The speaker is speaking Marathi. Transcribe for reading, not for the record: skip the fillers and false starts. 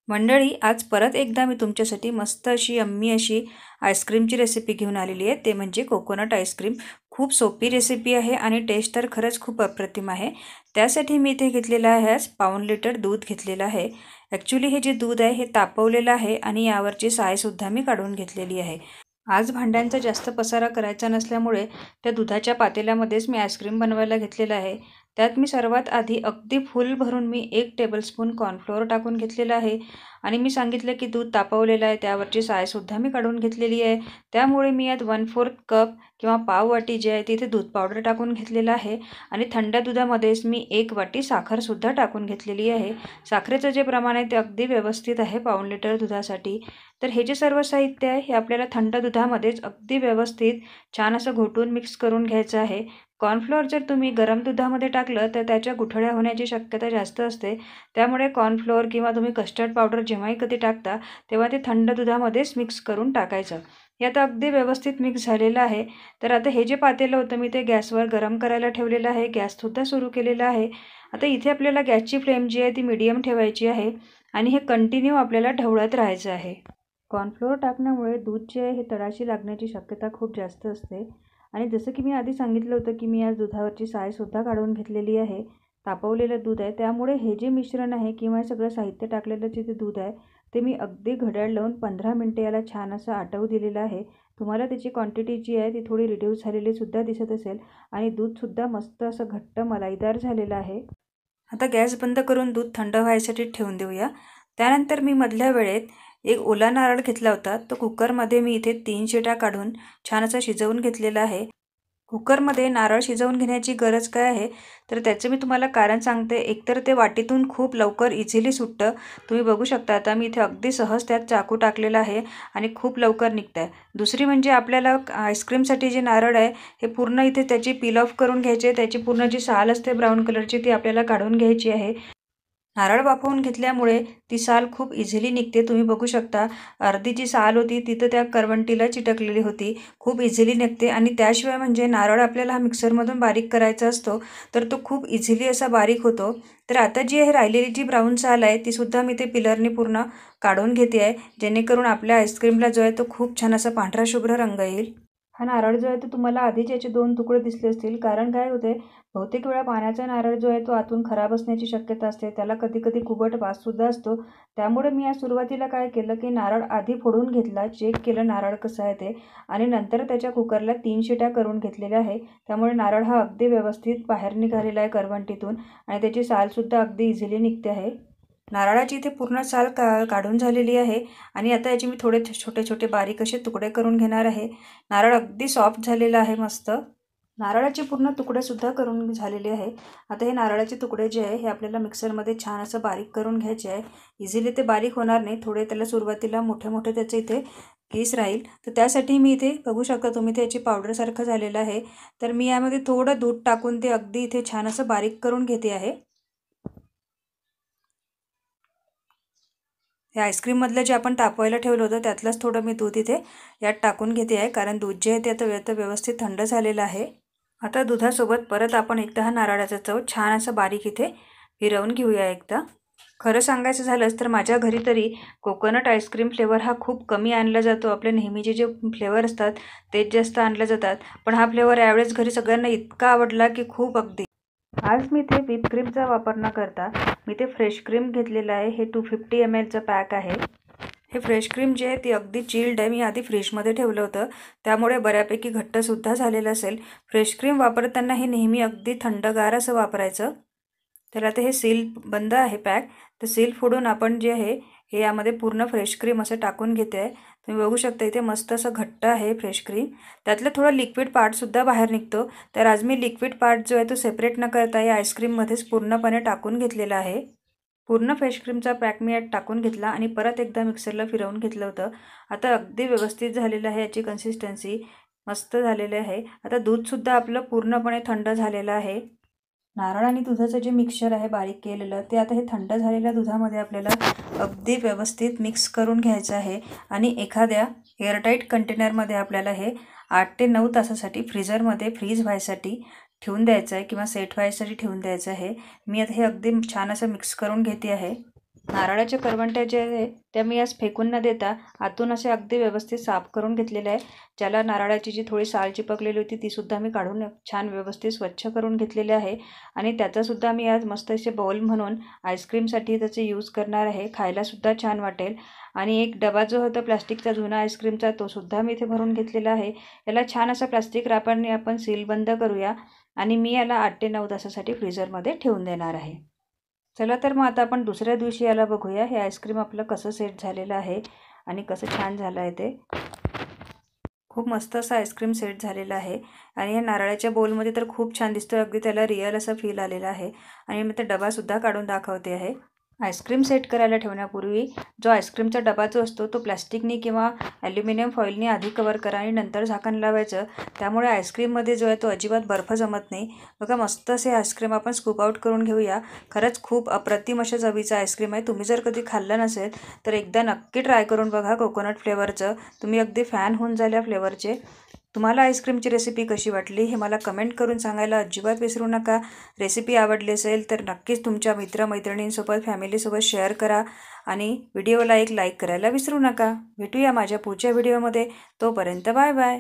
मंडळी, आज परत एकदा मी तुमच्यासाठी मस्त अशी यम्मी अशी आईस्क्रीमची रेसिपी घेऊन आलेली आहे। ते म्हणजे कोकोनट आईस्क्रीम। खूप सोपी रेसिपी आहे आणि टेस्ट तर खरंच खूप अप्रतिम आहे। त्यासाठी मी इथे घेतलेला आहे आज पाऊण लिटर दूध घेतलेलं आहे। ॲक्च्युली हे जे दूध आहे हे तापवलेलं आहे आणि यावरची सायसुद्धा मी काढून घेतलेली आहे। आज भांड्यांचा जास्त पसारा करायचा नसल्यामुळे त्या दुधाच्या पातेल्यामध्येच मी आईस्क्रीम बनवायला घेतलेला आहे। त्यात मी सर्वात आधी अगदी फुल भरून मी 1 टेबलस्पून कॉर्नफ्लोअर टाकून घेतलेला आहे आणि मी सांगितलं की दूध तापवलेलं आहे त्यावरची सायसुद्धा मी काढून घेतलेली आहे। त्यामुळे मी यात 1/4 कप किंवा पाव वाटी जे आहे तिथे दूध पावडर टाकून घेतलेलं आहे आणि थंड दुधामध्येच मी 1 वाटी साखरसुद्धा टाकून घेतलेली आहे। साखरेचं जे प्रमाण आहे ते अगदी व्यवस्थित आहे पाऊण लिटर दुधासाठी। तर हे जे सर्व साहित्य आहे हे आपल्याला थंड दुधामध्येच अगदी व्यवस्थित छान असं घोटून मिक्स करून घ्यायचं आहे। कॉर्नफ्लोअर जर तुम्ही गरम दुधामध्ये टाकलं तर त्याच्या गुठळ्या होण्याची शक्यता जास्त असते। त्यामुळे कॉर्नफ्लोअर किंवा तुम्ही कस्टर्ड पावडर जेव्हाही कधी टाकता तेव्हा ते थंड दुधामध्येच मिक्स करून टाकायचं। हे आता अगदी व्यवस्थित मिक्स झालेलं आहे। तर आता हे जे पातेलं होतं मी ते गॅसवर गरम करायला ठेवलेलं आहे। गॅससुद्धा सुरू केलेला आहे। आता इथे आपल्याला गॅसची फ्लेम जी आहे ती मीडियम ठेवायची आहे आणि हे कंटिन्यू आपल्याला ढवळत राहायचं आहे। कॉर्नफ्लोअर टाकण्यामुळे दूध जे आहे हे तडाची लागण्याची शक्यता खूप जास्त असते आणि जसं की मी आधी सांगितलं होतं की मी या दुधावरची सायसुद्धा काढून घेतलेली आहे। तापवलेलं दूध आहे त्यामुळे हे जे मिश्रण आहे किंवा सगळं साहित्य टाकलेलं जे दूध आहे ते मी अगदी घड्याळ लावून 15 मिनिटे याला छान असं आटवू दिलेलं आहे। तुम्हाला त्याची क्वांटिटी जी आहे ती थोडी रिड्यूस झालेली सुद्धा दिसत असेल आणि दूधसुद्धा मस्त असं घट्ट मलाईदार झालेलं आहे। आता गॅस बंद करून दूध थंड व्हायसाठी ठेवून देऊया। त्यानंतर मी मधल्या वेळेत एक ओला नारळ घेतला होता तो कुकरमध्ये मी इथे 3 शिट्या काढून छान असं शिजवून घेतलेला आहे। कुकरमध्ये नारळ शिजवून घेण्याची गरज काय आहे तर त्याचं मी तुम्हाला कारण सांगते। एकतर ते वाटीतून खूप लवकर इझिली सुटतं। तुम्ही बघू शकता आता मी इथे अगदी सहज त्यात चाकू टाकलेला आहे आणि खूप लवकर निघतं आहे। दुसरी म्हणजे आपल्याला आईस्क्रीमसाठी जे नारळ आहे हे पूर्ण इथे त्याची पील ऑफ करून घ्यायचे। त्याची पूर्ण जी साल असते ब्राऊन कलरची ती आपल्याला काढून घ्यायची आहे। नारळ वाफवून घेतल्यामुळे ती साल खूप इझिली निघते। तुम्ही बघू शकता अर्धी जी साल होती तिथं त्या करवंटीला चिटकलेली होती। खूप इझिली निघते आणि त्याशिवाय म्हणजे नारळ आपल्याला हा मिक्सरमधून बारीक करायचा असतो तर तो खूप इझिली असा बारीक होतो। तर आता जी आहे राहिलेली जी ब्राऊन साल आहे तीसुद्धा मी ते पिलरने पूर्ण काढून घेते आहे जेणेकरून आपल्या आईस्क्रीमला जो आहे तो खूप छान असा पांढरा शुभ्र रंग येईल। हा नारळ जो आहे तो तुम्हाला आधीच याचे 2 तुकडे दिसले असतील कारण काय होते बहुतेक वेळा पाण्याचा नारळ जो आहे तो आतून खराब असण्याची शक्यता असते। त्याला कधी कधी कुबट वाससुद्धा असतो। त्यामुळे मी या सुरुवातीला काय केलं की नारळ आधी फोडून घेतला, चेक केलं नारळ कसं आहे ते आणि नंतर त्याच्या कुकरला 3 शिट्या करून घेतलेल्या आहे। त्यामुळे नारळ हा अगदी व्यवस्थित बाहेर निघालेला आहे करवंटीतून आणि त्याची सालसुद्धा अगदी इझिली निघते आहे। नारळाची इथे पूर्ण साल काढून झालेली आहे आणि आता याचे मी थोडे छोटे छोटे बारीक असे तुकडे करून घेणार आहे। नारळ अगदी सॉफ्ट झालेला आहे मस्त। नारळाचे पूर्ण तुकडेसुद्धा करून झालेले आहे। आता हे नारळाचे तुकडे जे आहे हे आपल्याला मिक्सरमध्ये छान असं बारीक करून घ्यायचे आहे। इझिली ते बारीक होणार नाही, थोडे त्याला सुरुवातीला मोठे मोठे त्याचे इथे केस राहील। तर त्यासाठी मी इथे बघू शकता तुम्ही त्याची पावडरसारखं झालेलं आहे। तर मी यामध्ये थोडं दूध टाकून ते अगदी इथे छान असं बारीक करून घेते आहे। हे आईस्क्रीममधलं जे आपण तापवायला ठेवलं होतं त्यातलंच थोडं मी दूध इथे यात टाकून घेते आहे कारण दूध जे आहे ते आता व्यवस्थित थंड झालेलं आहे। आता दुधासोबत परत आपण एकदा हा नारळाचा चव छान असं बारीक इथे फिरवून घेऊया एकदा। खरं सांगायचं झालंच तर माझ्या घरी तरी कोकोनट आईस्क्रीम फ्लेवर हा खूप कमी आणला जातो। आपले नेहमीचे जे फ्लेवर असतात तेच जास्त आणले जातात, पण हा फ्लेवर यावेळेस घरी सगळ्यांना इतका आवडला की खूप अगदी। आज मी इथे व्हिप क्रीमचा वापर न करता मी ते फ्रेश क्रीम घेतलेलं आहे। हे 250 ml पॅक आहे। हे फ्रेश क्रीम जे आहे ती अगदी चिल्ड आहे। मी आधी फ्रीजमध्ये ठेवलं होतं त्यामुळे बऱ्यापैकी घट्टसुद्धा झालेलं असेल। फ्रेश क्रीम वापरताना हे नेहमी अगदी थंडगार असं वापरायचं। तर आता हे सील बंद आहे पॅक, तर सील फोडून आपण जे आहे हे यामध्ये पूर्ण फ्रेश क्रीम असं टाकून घेते आहे। तुम्ही बघू शकता इथे मस्त असं घट्ट आहे फ्रेश क्रीम। त्यातलं थोडं लिक्विड पार्टसुद्धा बाहेर निघतो। तर आज मी लिक्विड पार्ट जो आहे तो सेपरेट न करता या आईस्क्रीममध्येच पूर्णपणे टाकून घेतलेला आहे। पूर्ण फ्रेश क्रीमचा पॅक मी यात टाकून घेतला आणि परत एकदा मिक्सरला फिरवून घेतलं होतं। आता अगदी व्यवस्थित झालेलं आहे, याची कन्सिस्टन्सी मस्त झालेली आहे। आता दूधसुद्धा आपलं पूर्णपणे थंड झालेलं आहे। नारळ आणि दुधाचं जे मिक्सचर आहे बारीक केलेलं ते आता हे थंड झालेल्या दुधामध्ये आपल्याला अगदी व्यवस्थित मिक्स करून घ्यायचं आहे आणि एखाद्या एअरटाईट कंटेनरमध्ये आपल्याला हे 8 ते 9 तासासाठी फ्रीजरमध्ये फ्रीज व्हायसाठी ठेवून द्यायचं आहे किंवा सेट व्हायसाठी ठेवून द्यायचं आहे। मी आता हे अगदी छान असं मिक्स करून घेते आहे। नारळाच्या करवंट्या ज्या आहे त्या मी आज फेकून न देता आतून असे अगदी व्यवस्थित साफ करून घेतलेले आहे. ज्याला नारळाची जी थोडी साल चिपकलेली होती तीसुद्धा मी काढून छान व्यवस्थित स्वच्छ करून घेतलेले आहे. आणि त्याचासुद्धा मी आज मस्त असे बाउल म्हणून आईस्क्रीमसाठी त्याचे यूज करणार आहे. खायलासुद्धा छान वाटेल. आणि एक डबा जो होता प्लास्टिकचा जुना आईस्क्रीमचा तो सुद्धा मी इथे भरून घेतलेला आहे. याला छान असा प्लास्टिक रॅपरने आपण सील बंद करूया आणि मी याला 8 ते 9 तासासाठी फ्रीझरमध्ये ठेवून देणार आहे. चला तर मग आता आपण दुसऱ्या दिवशी याला बघूया हे आईस्क्रीम आपलं कसं सेट झालेलं आहे आणि कसं छान झालं आहे ते. खूप मस्त असं आईस्क्रीम सेट झालेलं आहे आणि या नारळाच्या बोलमध्ये तर खूप छान दिसतो. अगदी त्याला रिअल असा फील आलेला आहे. आणि मी ते डबासुद्धा काढून दाखवते आहे. आईस्क्रीम सेट करायला ठेवण्यापूर्वी जो आईस्क्रीमचा डबा जो असतो तो प्लॅस्टिकनी किंवा ॲल्युमिनियम फॉईलनी आधी कवर करा आणि नंतर झाकण लावायचं. त्यामुळे आईस्क्रीममध्ये जो आहे तो अजिबात बर्फ जमत नाही. बघा मस्त असे आईस्क्रीम आपण स्कूप आउट करून घेऊया. खरंच खूप अप्रतिम अशा चवीचं आईस्क्रीम आहे. तुम्ही जर कधी खाल्लं नसेल तर एकदा नक्की ट्राय करून बघा. कोकोनट फ्लेवरचं तुम्ही अगदी फॅन होऊन जाल या फ्लेवरचे. तुम्हाला आईस्क्रीमची रेसिपी कशी वाटली हे मला कमेंट करून सांगायला अजिबात विसरू नका. रेसिपी आवडली असेल तर नक्कीच तुमच्या मित्रमैत्रिणींसोबत फॅमिलीसोबत शेअर करा आणि व्हिडिओला एक लाईक करायला विसरू नका. भेटूया माझ्या पुढच्या व्हिडिओमध्ये. तोपर्यंत बाय बाय.